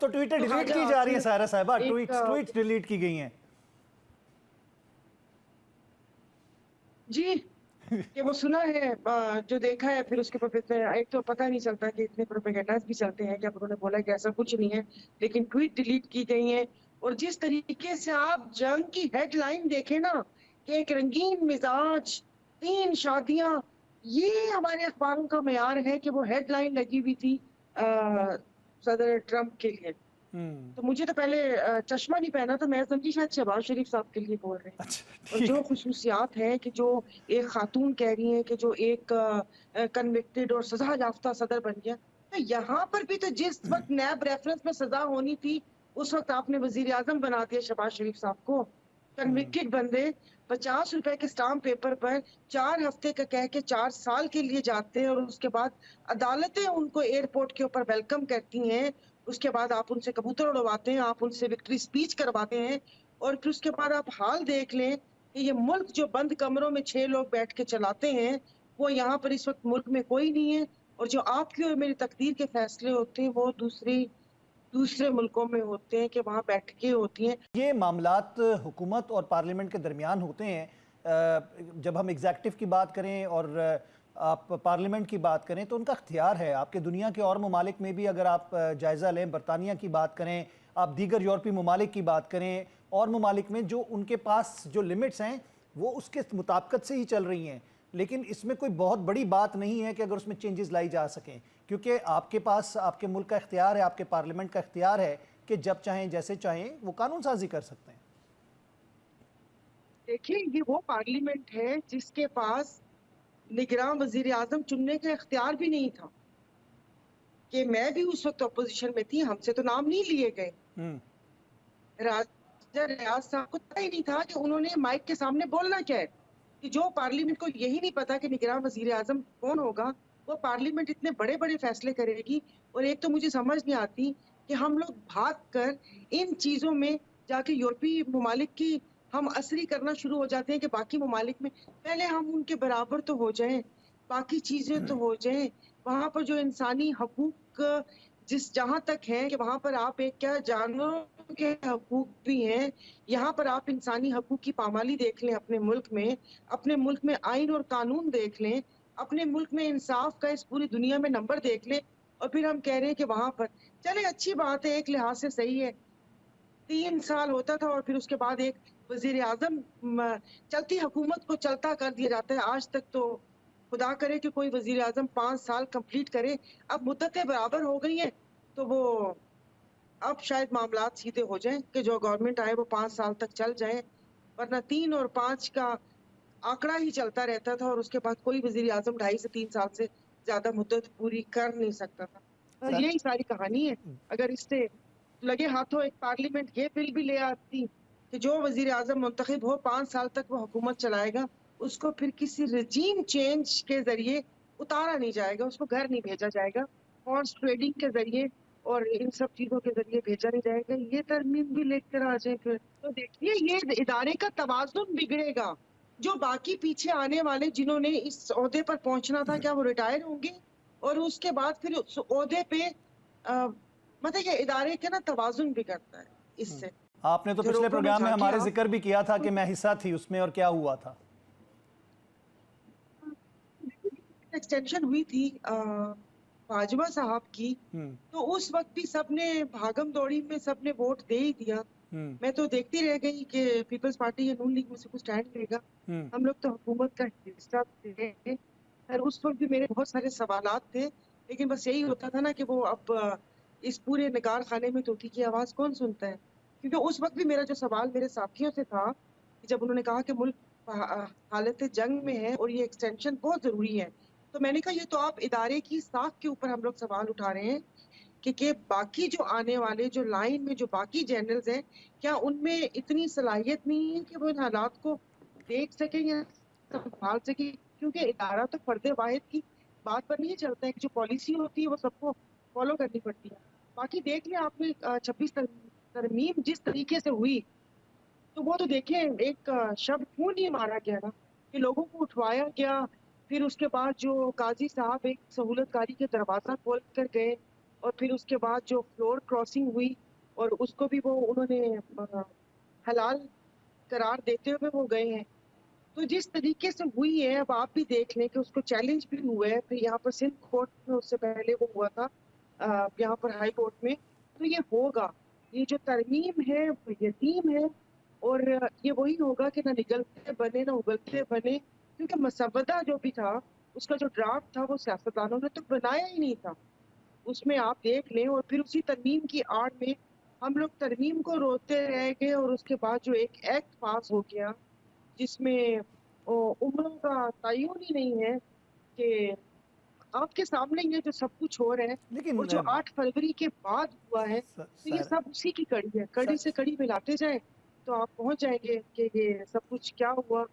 तो ट्वीटें डिलीट की जा रही हैं सायरा साहिबा, ट्वीट्स डिलीट की गई हैं जी। कि वो सुना है, जो देखा है, फिर उसके बाद एक तो पता नहीं चलता कि इतने प्रोपेगेंडास भी चलते हैं कि उन्होंने बोला कि ऐसा कुछ नहीं है, लेकिन ट्वीट डिलीट की गई है। और जिस तरीके से आप जंग की हेडलाइन देखें ना, कि एक रंगीन मिजाज, 3 शादियां, ये हमारे अखबारों का मयार है कि वो हेडलाइन लगी हुई थी सदर ट्रंप के लिए। तो मुझे तो पहले चश्मा नहीं पहना तो मैं समझी शायद शहबाज शरीफ साहब के लिए बोल रहे हैं। अच्छा और जो खुसूसियात है कि जो एक खातून कह रही है कि जो एक कन्विक्टेड और सजा याफ्ता सदर बन गया, तो यहाँ पर भी तो जिस वक्त नैब रेफरेंस में सजा होनी थी, उस वक्त आपने वजीर आजम बना दिया शहबाज शरीफ साहब को। कन्विक्टेड बंदे 50 रुपए के स्टाम्प पेपर पर 4 हफ्ते का कह के 4 साल के लिए जाते हैं, और उसके बाद अदालतें उनको एयरपोर्ट के ऊपर वेलकम करती हैं। उसके बाद आप उनसे कबूतर उड़वाते हैं, आप उनसे विक्ट्री स्पीच करवाते हैं, और फिर उसके बाद आप हाल देख लें कि ये मुल्क जो बंद कमरों में 6 लोग बैठ के चलाते हैं, वो यहाँ पर इस वक्त मुल्क में कोई नहीं है। और जो आपकी और मेरी तकदीर के फैसले होते हैं वो दूसरे मुल्कों में होते हैं कि वहाँ बैठकें होती हैं। ये मामलात हुकूमत और पार्लियामेंट के दरमियान होते हैं। जब हम एग्जेक्टिव की बात करें और आप पार्लियामेंट की बात करें तो उनका इख्तियार है। आपके दुनिया के और ममालिक में भी अगर आप जायज़ा लें, बरतानिया की बात करें, आप दीगर यूरोपीय ममालिक की बात करें, और ममालिक में जो उनके पास जो लिमिट्स हैं वो उसके मुताबिकत से ही चल रही हैं। लेकिन इसमें कोई बहुत बड़ी बात नहीं है कि अगर उसमें चेंजेस लाई जा सकें, क्योंकि आपके पास आपके मुल्क का इख्तियार है, आपके पार्लियामेंट का इख्तियार है कि जब चाहें जैसे चाहें वो कानून साजी कर सकते हैं। देखिए, ये वो पार्लियामेंट है जिसके पास निगरान वजीर आजम चुनने का इख्तियार भी नहीं था। कि मैं भी उस वक्त अपोजिशन में थी, हमसे तो नाम नहीं लिए गए। राजा रियाज साहब को पता ही नहीं था कि उन्होंने माइक के सामने बोलना क्या है। कि जो पार्लियामेंट को यही नहीं पता कि निगरान वजीर आजम कौन होगा, वो पार्लियामेंट इतने बड़े बड़े फैसले करेगी। और एक तो मुझे समझ नहीं आती कि हम लोग भाग कर इन चीजों में जाके यूरोपीय ममालिक की हम असरी करना शुरू हो जाते हैं कि बाकी ममालिक में पहले हम उनके बराबर तो हो जाएं, बाकी चीजें तो हो जाएं। वहां पर जो इंसानी हकूक जहां तक है कि वहां पर आप एक क्या जानवरों के हकूक भी हैं, यहाँ पर आप इंसानी हकूक की पामाली देख लें अपने मुल्क में आइन और कानून देख लें, अपने मुल्क में इंसाफ का इस पूरी दुनिया में नंबर देख लें, और फिर हम कह रहे हैं कि वहां पर चले अच्छी बात है, एक लिहाज से सही है। 3 साल होता था और फिर उसके बाद एक वजीर आजम, चलती हुकूमत को चलता कर दिया जाता है। आज तक तो खुदा करे कि कोई वजीर आजम 5 साल कंप्लीट करे। अब मुद्दतें बराबर हो गई हैं, तो वो अब शायद मामलात सीधे हो जाएं कि जो गवर्नमेंट आए वो 5 साल तक चल जाए, वरना 3 और 5 का आंकड़ा ही चलता रहता था, और उसके बाद कोई वजीर आजम 2.5 से 3 साल से ज्यादा मुद्दत पूरी कर नहीं सकता था। तो यही सारी कहानी है। अगर इससे लगे हाथों एक पार्लियामेंट ये बिल भी ले आती कि जो वजीर आजम मुंतखब हो 5 साल तक वो हुकूमत चलाएगा, उसको फिर किसी रजीम चेंज के जरिए उतारा नहीं जाएगा, उसको घर नहीं भेजा जाएगा, हॉर्स ट्रेडिंग के जरिए और इन सब चीजों के जरिए भेजा नहीं जाएगा, ये तरमीम भी लेकर आ जाए फिर तो देखिए ये इदारे का तवाज़ुन बिगड़ेगा। जो बाकी पीछे आने वाले जिन्होंने इस ओहदे पर पहुंचना था, क्या वो रिटायर होंगे? और उसके बाद फिर उस ओहदे पे मतलब ये इदारे के ना तवाज़ुन बिगड़ता है इससे। आपने तो पिछले प्रोग्राम में हमारे जिक्र भी किया था कि मैं हिस्सा थी उसमें, और क्या हुआ था? एक्सटेंशन हुई थी बाजवा साहब की, तो उस वक्त भी सबने भागम दौड़ी में सबने वोट दे ही दिया। मैं तो देखती रह गई कि पीपल्स पार्टी या नून लीग में से कुछ स्टैंड लेगा। हम लोग तो हुकूमत का हिस्सा थे, और उस वक्त भी मेरे बहुत सारे सवालात थे, लेकिन बस यही होता था ना कि वो अब इस पूरे नगार खाने में तोती की आवाज कौन सुनता है। क्योंकि उस वक्त भी मेरा जो सवाल मेरे साथियों से था कि जब उन्होंने कहा कि मुल्क हालत जंग में है और ये एक्सटेंशन बहुत जरूरी है, तो मैंने कहा ये तो आप इदारे की साख के ऊपर हम लोग सवाल उठा रहे हैं कि बाकी जो आने वाले जो लाइन में जो बाकी जनरल्स हैं, क्या उनमें इतनी सलाहियत नहीं है कि वो इन हालात को देख सके या संभाल सके। क्योंकि इदारा तो फर्दे वाहिद की बात पर नहीं चलता है कि जो पॉलिसी होती है वो सबको फॉलो करनी पड़ती है। बाकी देख लिया आपने 26 तरमीम जिस तरीके से हुई, तो वो तो देखिए एक शब्द क्यों नहीं मारा गया ना, कि लोगों को उठवाया गया। फिर उसके बाद जो काजी साहब एक सहूलतकारी के दरवाजा खोल कर गए और फिर उसके बाद जो फ्लोर क्रॉसिंग हुई और उसको भी वो उन्होंने हलाल करार देते हुए वो गए हैं। तो जिस तरीके से हुई है, अब आप भी देख लें कि उसको चैलेंज भी हुआ है, फिर यहाँ पर सिंध कोर्ट में उससे पहले वो हुआ था, यहाँ पर हाई कोर्ट में। तो ये होगा, ये जो तरमीम है वो यतीम है, और ये वही होगा कि ना निगलते बने ना उगलते बने, क्योंकि मसवदा जो भी था, उसका जो ड्राफ्ट था वो सियासतदानों ने तो बनाया ही नहीं था। उसमें आप देख लें, और फिर उसी तरमीम की आड़ में हम लोग तरमीम को रोते रह गए, और उसके बाद जो एक एक्ट पास हो गया जिसमें उम्रों का तयन ही नहीं है, कि आपके सामने ये जो सब कुछ हो रहा है लेकिन और जो 8 फरवरी के बाद हुआ है, तो ये सर, सब उसी की कड़ी है। कड़ी से कड़ी मिलाते जाए तो आप पहुंच जाएंगे कि ये सब कुछ क्या हुआ।